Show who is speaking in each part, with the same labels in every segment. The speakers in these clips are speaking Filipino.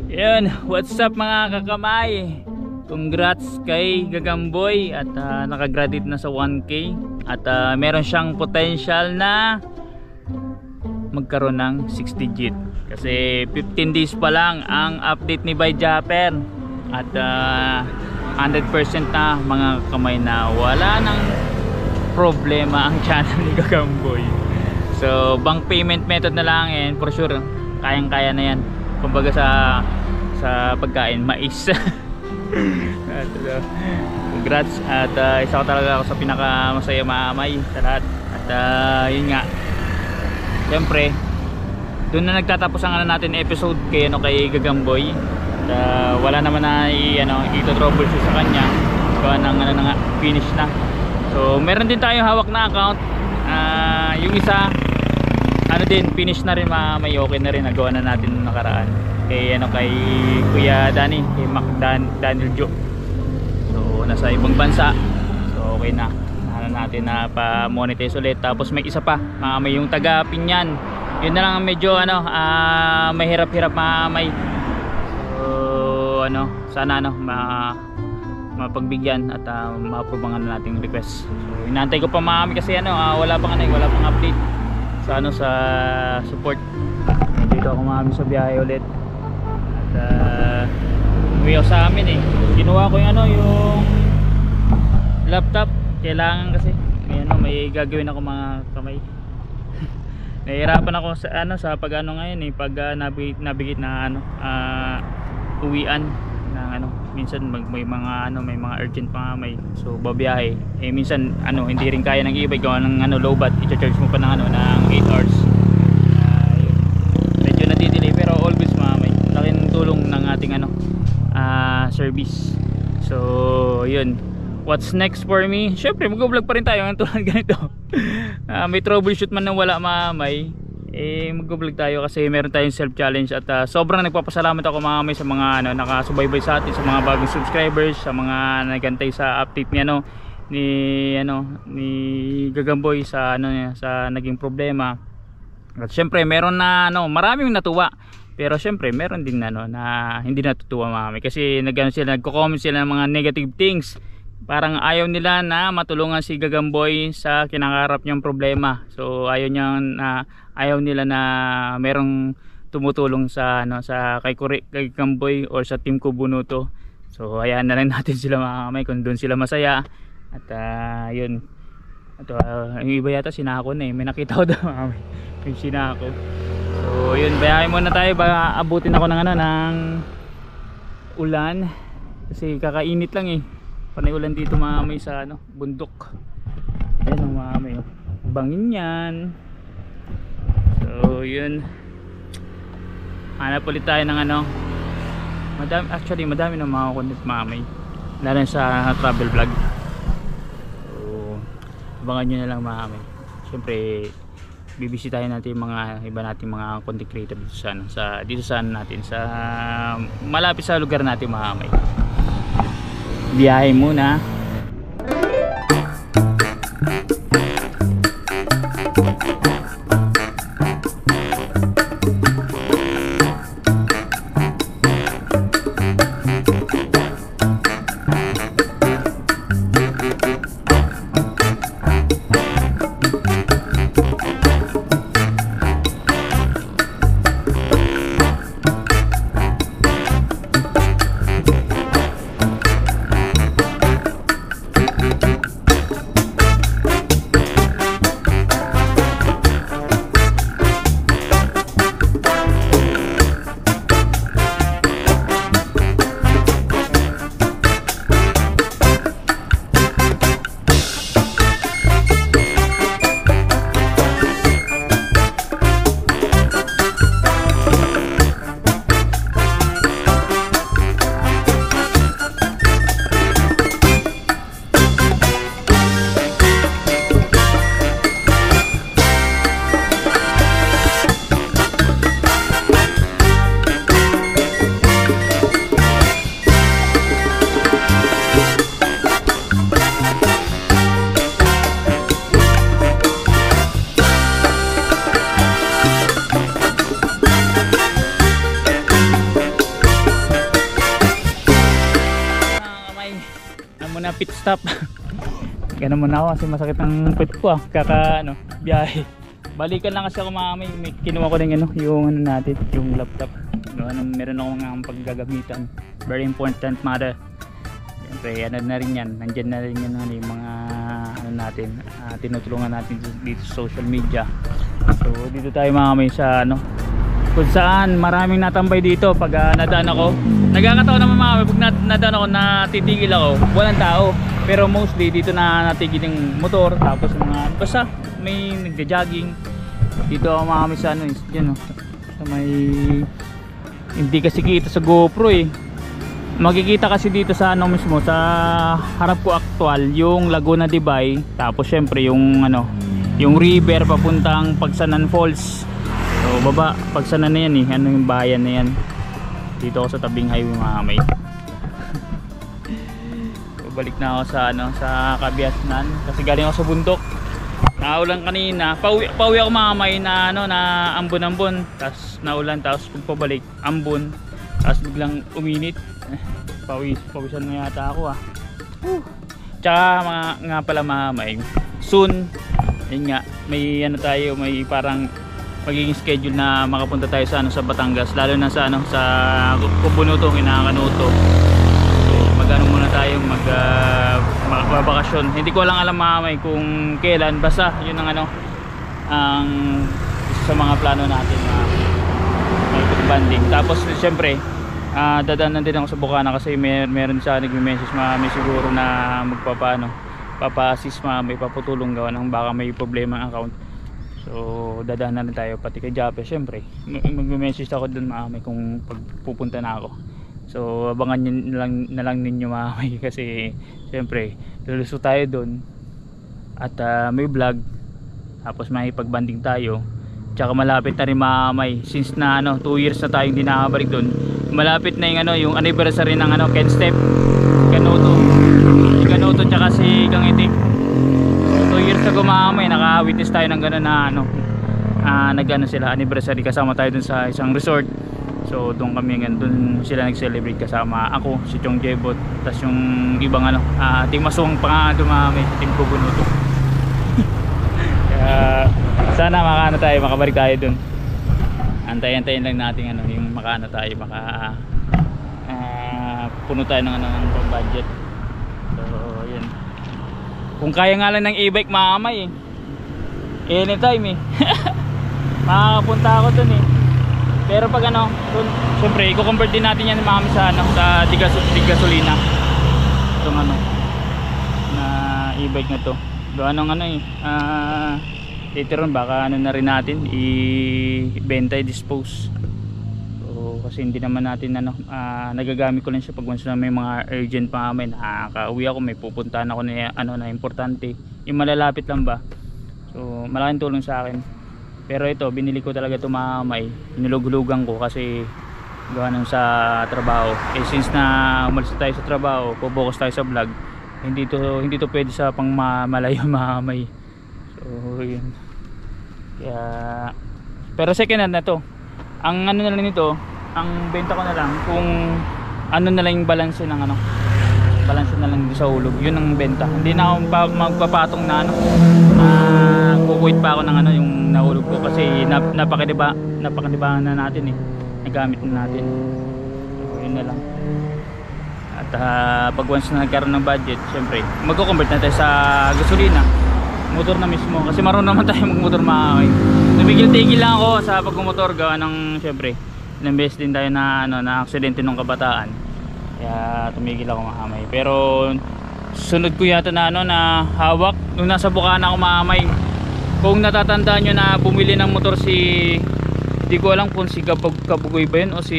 Speaker 1: Yan, what's up mga kakamay? Congrats kay Gagamboy at nakagraduate na sa 1K at meron siyang potential na magkaroon ng 6 digit kasi 15 days pa lang ang update ni Bay Japper at 100% na mga kamay na wala nang problema ang channel ni Gagamboy. So bank payment method na lang and for sure kayang kaya na yan, kumbaga sa pagkain mais. At, congrats at isa ko talaga ako sa pinakamasaya maamay sa lahat at yun nga, siyempre doon na nagtatapos ang natin episode kay Gagamboy at wala naman na ito-troubleshoot sa kanya gawa ng na finish na. So meron din tayong hawak na account, yung isa din finish na rin, may okay na rin, nagawa na natin nakaraan kay kay Kuya Danny, kay Daniel Jo. So nasa ibang bansa, so okay na natin na pa-monetize ulit. Tapos may isa pa may yung taga Pinyan, yun na lang medyo mahirap-hirap may so sana mapagbigyan at ma-approvean na nating request. So inaantay ko pa kasi wala pang update sa sa support. Dito ako sa biyahe ulit at umuwi ako sa amin kinuha ko yung laptop, kailangan kasi may gagawin ako mga kamay. Nahihirapan ako sa pag ngayon pag navigate na uwian ng minsan may mga urgent pa so babiyahe minsan hindi rin kaya ng e-bike gawa ng low bat, i-charge mo pa ng ng 8 hours. Medyo natidelay pero always may laking tulong ng ating service. So yun, what's next for me? Syempre mag-vlog pa rin tayo ng tulad ganito. May troubleshoot man na wala mag-vlog tayo kasi meron tayong self challenge at sobrang nagpapasalamat ako may sa mga nakasubaybay sa atin, sa mga bagong subscribers, sa mga nagantay sa update ni Gagamboy sa sa naging problema. At syempre meron na maraming natuwa, pero syempre meron din na hindi natutuwa kasi nagko-comment sila ng mga negative things. Parang ayaw nila na matulungan si Gagamboy sa kinakarap niyang problema. So ayaw nila na merong tumutulong sa kay Gagamboy or sa Team Kubunuto. So hayaan na lang natin sila kung doon sila masaya. At yun. At yung iba yata sinako na may nakita ko daw yung sinako. So yun, bayahin muna tayo, abutin ako ng ng ulan kasi kakainit lang panay ulan dito may sa bundok. Ayan may bangin yan. So yun, hanap ulit tayo ng madami na mga content lalo sa travel vlog. So abangan nyo na lang syempre bibisitahin natin mga iba nating mga content creator dito sa natin sa malapit sa lugar natin biyahe muna. na pit stop. Ganun muna ako kasi masakit ang pit ko biyahe. Balikan lang kasi ako mamay, may kinuha ko rin yung natin, yung laptop. Meron ako mga paggagamitan. Very important matter. Siyempre na rin yan, nandyan na rin yan yung mga natin, tinutulungan natin dito sa social media. So dito tayo mamay sa kung saan maraming natambay dito pag nadaan ako. Nagkakataon naman mamay pag nadaan ako, natitigil ako, walang tao. Pero mostly dito na natigil yung motor, tapos mga basta may nagja-jogging. Dito ako mamay sa sa may hindi kasi kita sa GoPro eh. Makikita kasi dito sa mismo sa harap ko actual yung Laguna de Bay, tapos syempre yung yung river papuntang Pagsanan Falls. So baba Pagsanan na yan yung bayan na yan. Dito ako sa tabing highway mamay. So, balik na ako sa Kabiasnan kasi galing ako sa bundok. Naulan kanina, pauwi ako mamay na ambon-ambon, tapos naulan, tapos pagpabalik ambon, tapos biglang uminit. Pawisan na yata ako Tsaka nga pala mamay, soon yun nga, may tayo, may parang magiging schedule na makapunta tayo sa Batangas, lalo na sa Kubunuto, Kinakanuto. So muna tayo magbabakasyon. Hindi ko alam mamay kung kailan, basta yun ang ang isa sa mga plano natin na mag-banding. Tapos syempre dadaanan din ako sa Bukana kasi meron siya nagme-message may siguro na papa-assist may paputulong gawa ng baka may problema ang account. So dadaanan na tayo pati kay Jape. Syempre magme-message ako dun mamay kung pagpupunta na ako. So abangan na lang ninyo mamay kasi syempre lulusot tayo dun at may vlog, tapos may pagbanding tayo. Tsaka malapit na rin mamay, since na 2 years na tayong hindi nakabalik dun. Malapit na yung anniversary ng Ken Step, Kanuto tsaka si Kang Itik. So 2 years ago mamay, naka-witness tayo ng gano'n na sila anniversary, kasama tayo dun sa isang resort. So doon sila nag-celebrate kasama ako, si Chong Jebot, tas yung ibang Team Masong pa nga dumami, Team Kubunuto. Kaya sana makabalik tayo dun. Antayin lang natin yung tayo puno tayo ng budget. So yun, kung kaya nga lang ng e-bike mamay anytime makakapunta ako dun pero pag syempre i-convert din natin yan mamay sa gasolina itong na e-bike na to. Later on baka na rin natin i-benta, i-dispose. So kasi hindi naman natin nagagamit ko lang siya pag once na may mga urgent pa kami, nakaka-uwi ako, may pupuntahan ako na importante, yung malalapit lang ba. So malaking tulong sa akin. Pero ito binili ko talaga ito mamay, inulog-hulugan ko kasi gawa sa trabaho. Since na umalis tayo sa trabaho, focus tayo sa vlog, hindi to pwede sa pang malayo mamay. So yun. Kaya pero second hand na to. Ang na lang nito, ang benta ko na lang kung na lang yung balance ng balance na lang sa hulog. Yun ang benta. Hindi na ako magpapatong na kukuit pa ako ng yung nahulog ko kasi napakadiba na natin nagamit na natin. So yun na lang. At pag once na nagkaroon ng budget, syempre magko-convert na tayo sa gasolina, motor na mismo, kasi marunong naman tayo magmotor mamay. Tumigil-tigil lang ako sa pagmumotor gawa ng syempre ilang beses din tayo na aksidente nung kabataan, kaya tumigil ako mamay. Pero sunod ko yata na hawak nung nasa Bukana ako mamay. Kung natatandaan nyo na bumili ng motor di ko alam kung si Kabugoy ba yun o si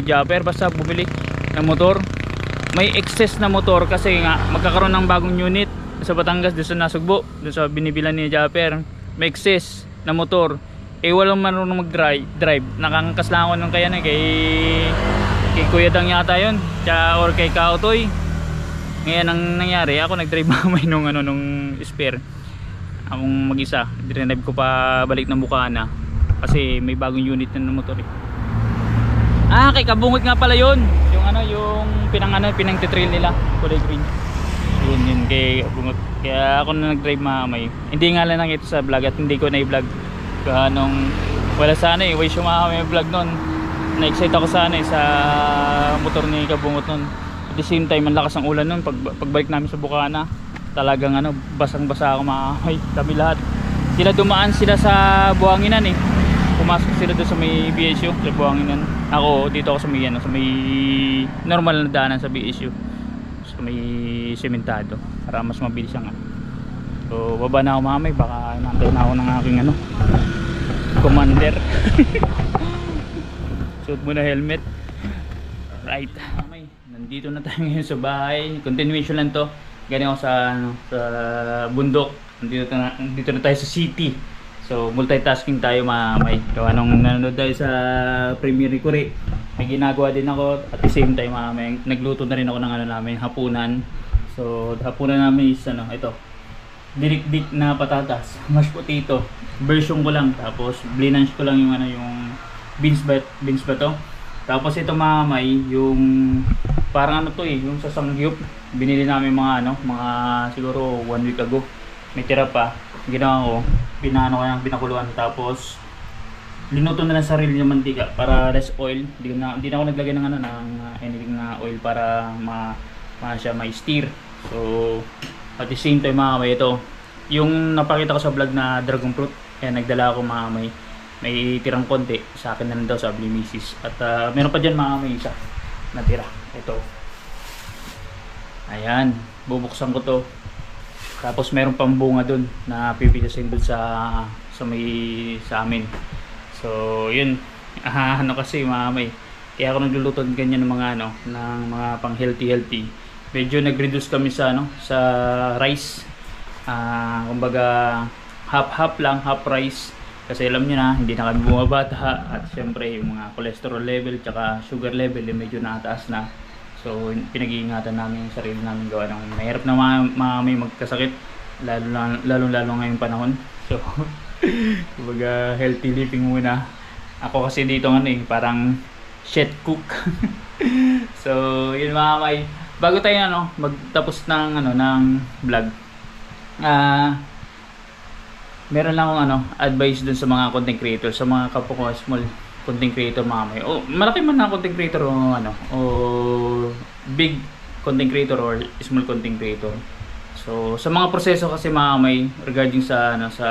Speaker 1: Japper, basta bumili ng motor, may excess na motor kasi nga magkakaroon ng bagong unit sa Batangas, doon sa Nasugbo, doon sa binibilan ni Japper, may excess na motor. Walang marunong mag-drive. Nakangkas lang ako nung kay Kuya Dang yata yun, or kay Kautoy. Ngayon ang nangyari, ako nag-drive mamay nung spare. Akong mag-isa, dinrive ko pa balik ng Bukana kasi may bagong unit na ng motor kay Kabungot nga pala yun, yung yung pinang titrail nila, kulay green. Yun kay bungot. Kaya ako na nag-drive mamay. Hindi nga lang ito sa vlog at hindi ko na i-vlog. Nung wala sana eh, waste yung mamay vlog nun. Na-excite ako sana eh sa motor ni Kabungot nun. At the same time, ang lakas ng ulan nun. Pagbalik namin sa Bukana, talagang ano, basang-basa ako mamay. Kami lahat. Sila dumaan sila sa Buhanginan eh. Pumasok sila doon sa may BSU, sa Buhanginan. Ako dito ako sa may ano, sa may normal na daanan sa BSU. May sementado para mas mabilis ang ano. So baba na ako mamay, baka nantay na ako ng aking ano, commander. Suot mo na helmet. Right mamay, nandito na tayo ngayon sa bahay. Continuation lang to. Galing ako sa ano, sa bundok. Nandito na tayo sa city. So multitasking tayo mamay. Gawa nung nanonood tayo sa Premiere Kuri, may ginagawa din ako at the same time mamay. Nagluto na rin ako ng ano namin, hapunan. So hapunan namin is ano, ito, dinik-dik na patatas, mashed potato. Version ko lang, tapos blinange ko lang yung ano, yung beans ba to. Tapos ito mamay, yung parang ano to eh, yung sa Samgyup. Binili namin mga ano, mga siguro 1 week ago. May tira pa. Ginawa ko, pinakuluan, tapos linuto na lang sarili ng mantika para less oil. Hindi na ako naglagay ng ano, ng anything na oil para siya may steer. So at the same time mamay, ito yung napakita ko sa vlog na dragon fruit. Kaya nagdala ako mamay, may tirang konti sa akin na lang daw, sabi ni Mrs. At meron pa dyan mamay isa na tira. Ito, ayan, bubuksan ko to. Tapos meron pang bunga dun na pipitasin dun sa amin. So yun, ano kasi mamay, kaya ako nagluluto ganyan ng mga ano, ng mga pang healthy. Medyo nag-reduce kami sa ano, sa rice. Kumbaga half rice. Kasi alam niyo na, hindi na kami bumabata at syempre yung mga cholesterol level tsaka sugar level medyo nataas na. So pinag-iingatan namin yung sarili namin, gawa ng mahirap na may magkasakit lalo ngayong panahon. So kumbaga healthy living muna. Ako kasi dito parang chef cook. So yun mamay, bago tayo ano magtapos ng ano ng vlog, meron lang akong ano advice dun sa mga content creators, sa mga kapwa ko small content creator mamay. O malaki man na content creator o ano, o big content creator or small content creator. So sa mga proseso kasi mamay regarding sa ano, sa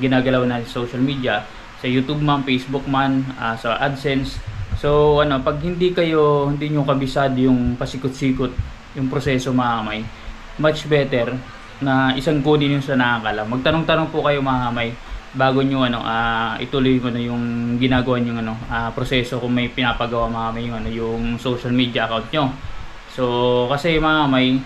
Speaker 1: ginagalaw na social media, sa YouTube man, Facebook man, sa AdSense. So ano, pag hindi nyo kabisado yung pasikot-sikot yung proseso mamay, much better na isang kunin yung sa nakakalam. Magtanong-tanong po kayo mamay bago nyo ano, ituloy ko na yung ginagawa nyo ano, proseso kung may pinapagawa mamay yung ano, yung social media account nyo. So kasi mamay,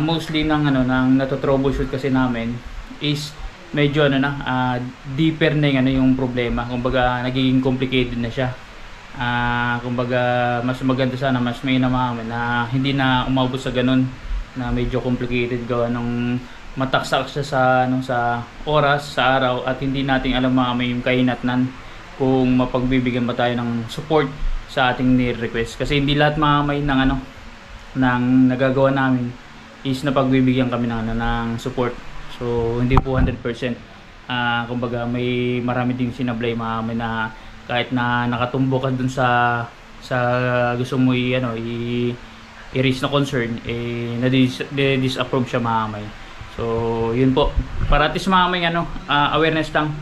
Speaker 1: mostly ng ano, ng natotroubleshoot kasi namin is medyo ano na, deeper na yung ano, yung problema. Kumbaga nagiging complicated na siya. Kumbaga mas maganda sana, mas may namaman na hindi na umabot sa ganun na medyo complicated, gawa nung mataksak siya sa ano, sa oras, sa araw, at hindi natin alam mamay yung kahinatnan kung mapagbibigyan ba tayo ng support sa ating ni-request. Kasi hindi lahat mamay ng ano, ng nagagawa namin is napagbibigyan kami ng ano, ng support. So hindi po 100%. Kumbaga may marami ding sinablay mamay na kahit na nakatumbo ka dun sa gusto mo ano, i-raise na concern, na-disapprove siya mamay. So yun po, para at least mamay ano, awareness lang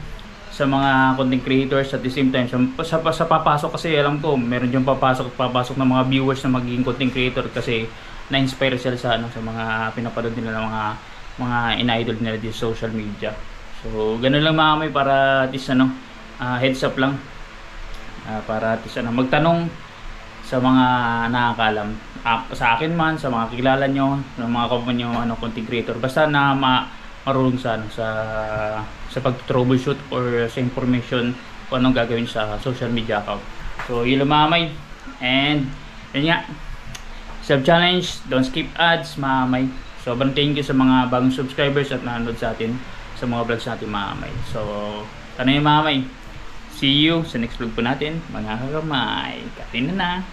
Speaker 1: sa mga content creators. At the same time sa papasok, kasi alam ko meron yung papasok ng mga viewers na magiging content creator kasi na-inspire sila sa ano, sa mga pinapanood nila ng mga in-idol nila di social media. So ganun lang mamay, para at least ano, heads up lang, para at least ano, magtanong sa mga nakakalam, sa akin man, sa mga kilala nyo, sa mga kapwa nyo ano, content creator, basta na marunong sa ano, sa pag-troubleshoot or sa information kung anong gagawin sa social media account. So yun lang mamay, and yun nga, sub challenge, don't skip ads mamay. Sobrang thank you sa mga bagong subscribers at nanonood sa atin sa mga vlogs natin mamay. So sana yun mamay, see you sa next vlog po natin mga kakamay. Katin na.